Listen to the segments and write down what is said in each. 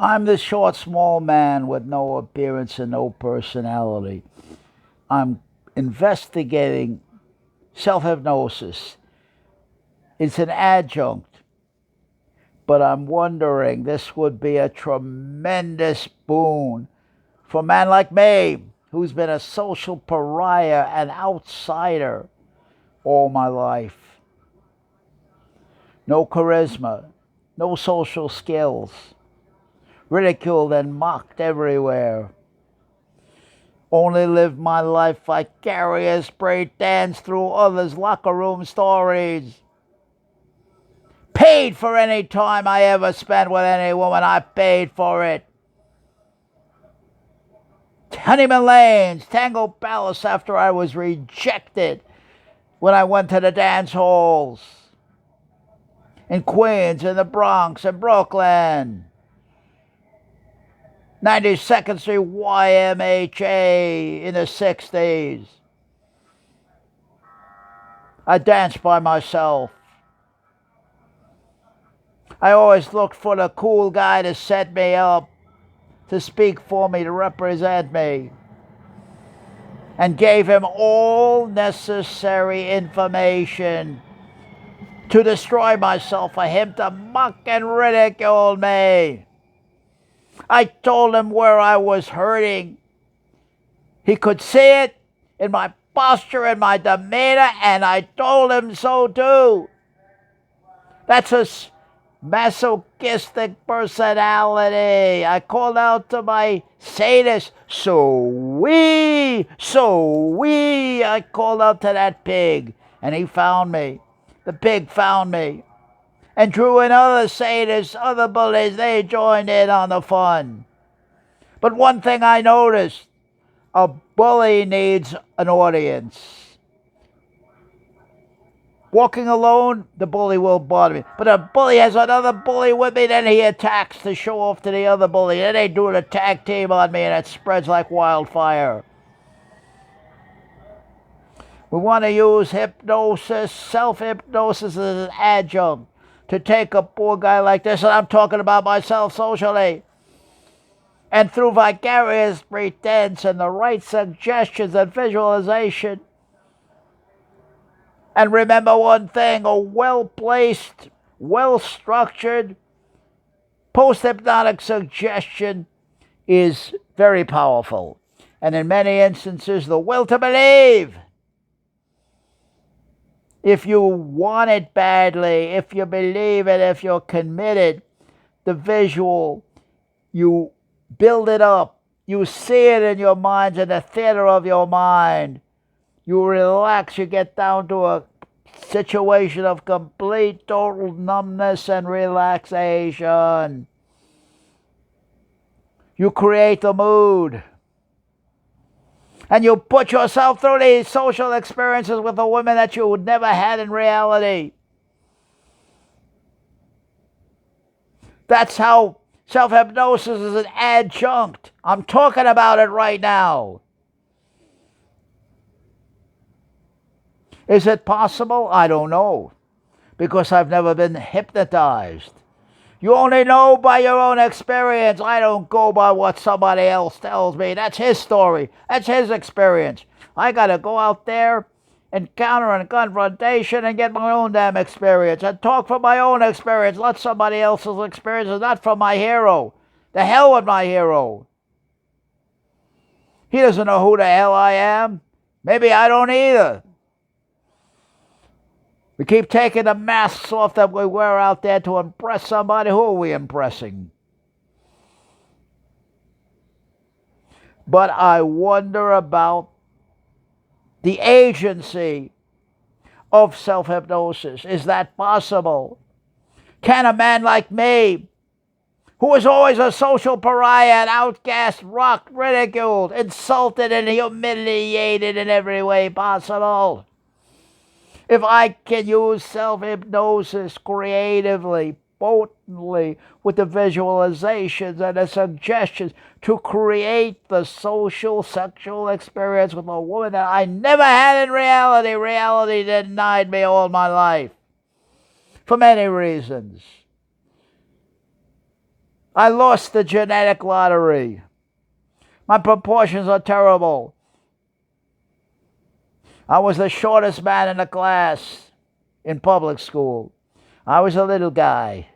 I'm the short, small man with no appearance and no personality. I'm investigating self hypnosis. It's an adjunct, but I'm wondering this would be a tremendous boon for a man like me, who's been a social pariah, an outsider all my life. No charisma, no social skills, ridiculed and mocked everywhere. Only lived my life vicarious, break dance through others' locker room stories. Paid for any time I ever spent with any woman, I paid for it. Honeyman Lanes, Tango Palace after I was rejected when I went to the dance halls. In Queens, in the Bronx, in Brooklyn. 92nd Street YMHA in the 60s. I danced by myself. I always looked for the cool guy to set me up, to speak for me, to represent me, and gave him all necessary information to destroy myself, for him to mock and ridicule me. I told him where I was hurting. He could see it in my posture and my demeanor, and I told him so too. That's a masochistic personality. I called out to my sadist, so I called out to that pig, and he found me. The pig found me and drew in other sadists, other bullies. They joined in on the fun. But one thing I noticed, a bully needs an audience. Walking alone, the bully will bother me. But a bully has another bully with me, then he attacks to show off to the other bully. Then they do the tag team on me, and it spreads like wildfire. We want to use hypnosis, self-hypnosis as an adjunct to take a poor guy like this, and I'm talking about myself socially, and through vicarious pretense and the right suggestions and visualization. And remember one thing, a well-placed, well-structured post-hypnotic suggestion is very powerful. And in many instances, the will to believe. If you want it badly, if you believe it, if you're committed, the visual, you build it up. You see it in your mind, in the theater of your mind. You relax, you get down to a situation of complete, total numbness and relaxation. You create the mood. And you put yourself through these social experiences with a woman that you would never had in reality. That's how self-hypnosis is an adjunct. I'm talking about it right now. Is it possible? I don't know, because I've never been hypnotized. You only know by your own experience. I don't go by what somebody else tells me. That's his story. That's his experience. I got to go out there, encounter a confrontation, and get my own damn experience and talk from my own experience, not somebody else's experience, not from my hero. The hell with my hero. He doesn't know who the hell I am. Maybe I don't either. We keep taking the masks off that we wear out there to impress somebody. Who are we impressing? But I wonder about the agency of self-hypnosis. Is that possible? Can a man like me, who was always a social pariah, an outcast, rocked, ridiculed, insulted, and humiliated in every way possible, if I can use self-hypnosis creatively, potently, with the visualizations and the suggestions to create the social sexual experience with a woman that I never had in reality. Reality denied me all my life for many reasons. I lost the genetic lottery. My proportions are terrible. I was the shortest man in the class in public school. I was a little guy.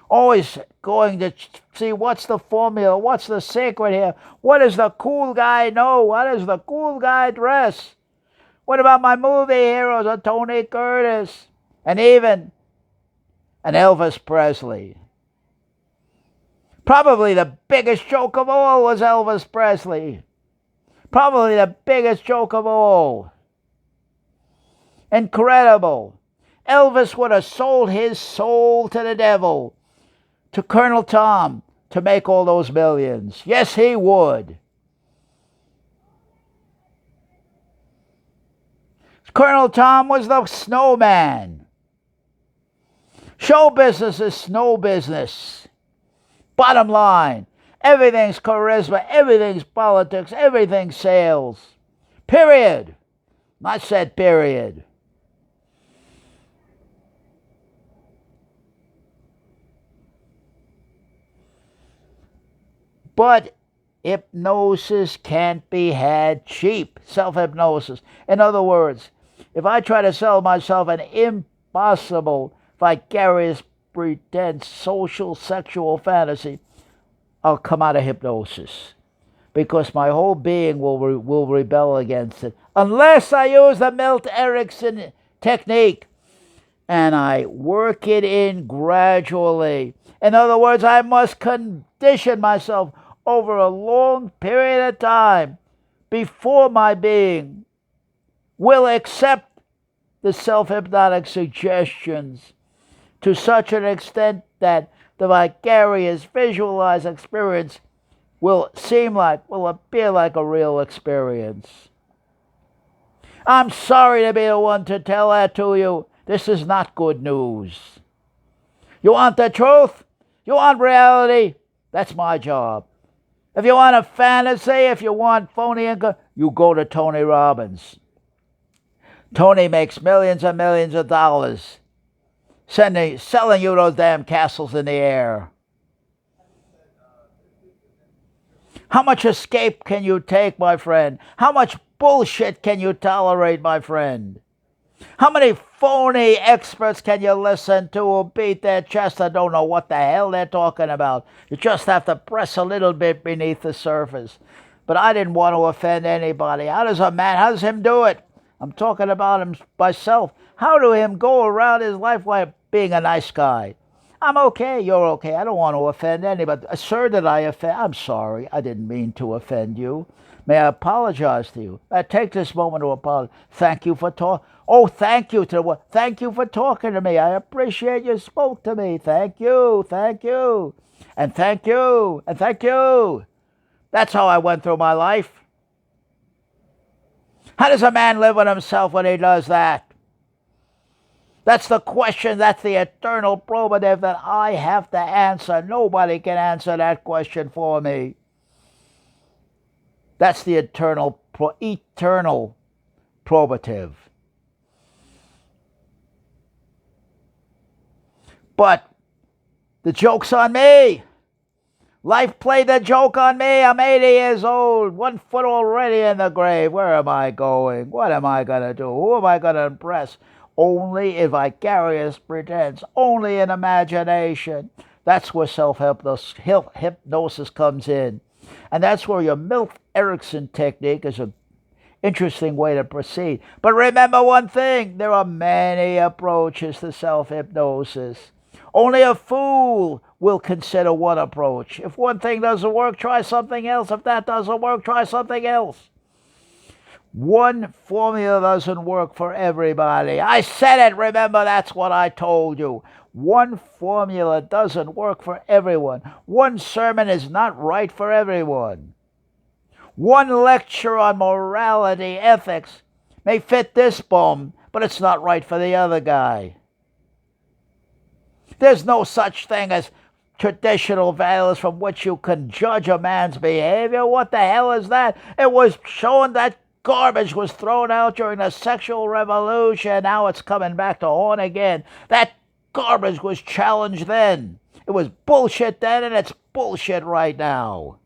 Always going to see what's the formula, what's the secret here, what does the cool guy know, what does the cool guy dress? What about my movie heroes, a Tony Curtis, and even an Elvis Presley? Probably the biggest joke of all was Elvis Presley. Probably the biggest joke of all. Incredible. Elvis would have sold his soul to the devil, to Colonel Tom, to make all those millions. Yes, he would. Colonel Tom was the snowman. Show business is snow business. Bottom line, everything's charisma, everything's politics, everything's sales. Period. I said period. But hypnosis can't be had cheap. Self-hypnosis. In other words, if I try to sell myself an impossible, vicarious, pretend social sexual fantasy, I'll come out of hypnosis because my whole being will rebel against it unless I use the Milt Erickson technique and I work it in gradually. In other words, I must condition myself over a long period of time before my being will accept the self-hypnotic suggestions to such an extent that the vicarious visualized experience will appear like a real experience. I'm sorry to be the one to tell that to you. This is not good news. You want the truth? You want reality? That's my job. If you want a fantasy, if you want phony income, you go to Tony Robbins. Tony makes millions and millions of dollars selling you those damn castles in the air. How much escape can you take, my friend? How much bullshit can you tolerate, my friend? How many phony experts can you listen to who beat their chest and don't know what the hell they're talking about? You just have to press a little bit beneath the surface. But I didn't want to offend anybody. How does him do it? I'm talking about him myself. How do him go around his life while being a nice guy? I'm okay, you're okay. I don't want to offend anybody. Sir, did I offend? I'm sorry. I didn't mean to offend you. May I apologize to you? I take this moment to apologize. Thank you for talking. Oh, thank you Thank you for talking to me. I appreciate you spoke to me. Thank you, and thank you, and thank you. That's how I went through my life. How does a man live with himself when he does that? That's the question. That's the eternal probative that I have to answer. Nobody can answer that question for me. That's the eternal probative. But the joke's on me. Life played the joke on me. I'm 80 years old, 1 foot already in the grave. Where am I going? What am I going to do? Who am I going to impress? Only in vicarious pretense, only in imagination. That's where self-hypnosis comes in. And that's where your Milt Erickson technique is an interesting way to proceed. But remember one thing, there are many approaches to self-hypnosis. Only a fool will consider one approach. If one thing doesn't work, try something else. If that doesn't work, try something else. One formula doesn't work for everybody. I said it, remember, that's what I told you. One formula doesn't work for everyone. One sermon is not right for everyone. One lecture on morality, ethics, may fit this bum, but it's not right for the other guy. There's no such thing as traditional values from which you can judge a man's behavior. What the hell is that? It was shown that garbage was thrown out during the sexual revolution. Now it's coming back to haunt again. That garbage was challenged then. It was bullshit then, and it's bullshit right now.